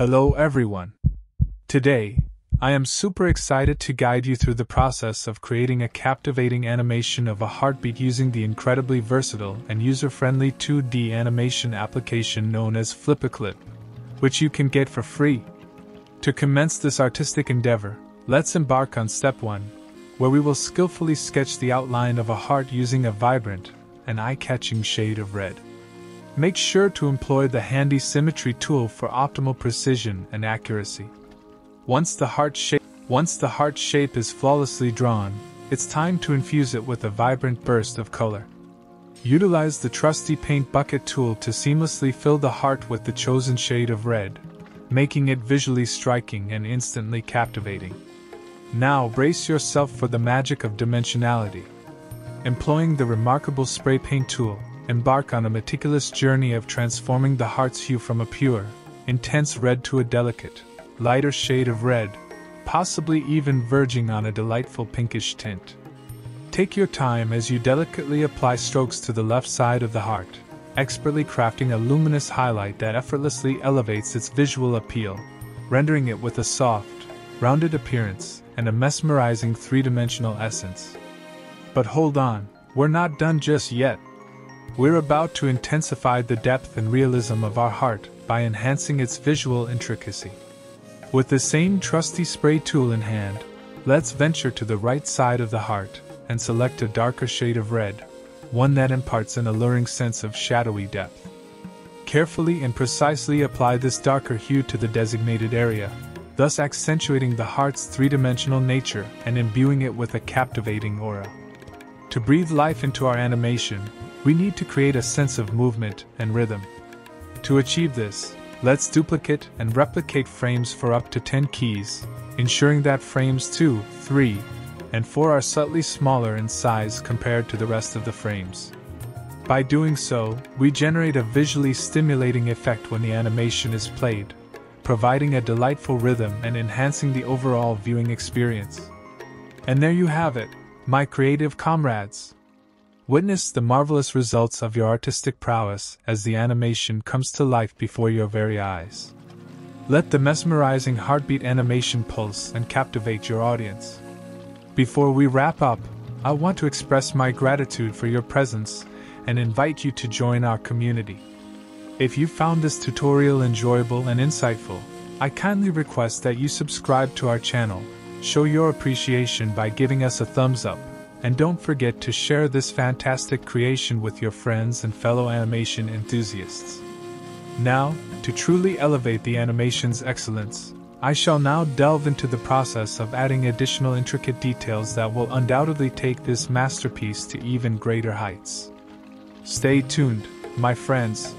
Hello everyone. Today, I am super excited to guide you through the process of creating a captivating animation of a heartbeat using the incredibly versatile and user-friendly 2D animation application known as FlipAclip, which you can get for free. To commence this artistic endeavor, let's embark on step 1, where we will skillfully sketch the outline of a heart using a vibrant and eye-catching shade of red. Make sure to employ the handy symmetry tool for optimal precision and accuracy. Once the heart shape is flawlessly drawn, it's time to infuse it with a vibrant burst of color. Utilize the trusty paint bucket tool to seamlessly fill the heart with the chosen shade of red, making it visually striking and instantly captivating. Now brace yourself for the magic of dimensionality. Employing the remarkable spray paint tool, embark on a meticulous journey of transforming the heart's hue from a pure, intense red to a delicate, lighter shade of red, possibly even verging on a delightful pinkish tint. Take your time as you delicately apply strokes to the left side of the heart, expertly crafting a luminous highlight that effortlessly elevates its visual appeal, rendering it with a soft, rounded appearance and a mesmerizing three-dimensional essence. But hold on, we're not done just yet. We're about to intensify the depth and realism of our heart by enhancing its visual intricacy. With the same trusty spray tool in hand, let's venture to the right side of the heart and select a darker shade of red, one that imparts an alluring sense of shadowy depth. Carefully and precisely apply this darker hue to the designated area, thus accentuating the heart's three-dimensional nature and imbuing it with a captivating aura. To breathe life into our animation, we need to create a sense of movement and rhythm. To achieve this, let's duplicate and replicate frames for up to 10 keys, ensuring that frames 2, 3, and 4 are slightly smaller in size compared to the rest of the frames. By doing so, we generate a visually stimulating effect when the animation is played, providing a delightful rhythm and enhancing the overall viewing experience. And there you have it, my creative comrades. Witness the marvelous results of your artistic prowess as the animation comes to life before your very eyes. Let the mesmerizing heartbeat animation pulse and captivate your audience. Before we wrap up, I want to express my gratitude for your presence and invite you to join our community. If you found this tutorial enjoyable and insightful, I kindly request that you subscribe to our channel, show your appreciation by giving us a thumbs up, and don't forget to share this fantastic creation with your friends and fellow animation enthusiasts. Now, to truly elevate the animation's excellence, I shall now delve into the process of adding additional intricate details that will undoubtedly take this masterpiece to even greater heights. Stay tuned, my friends,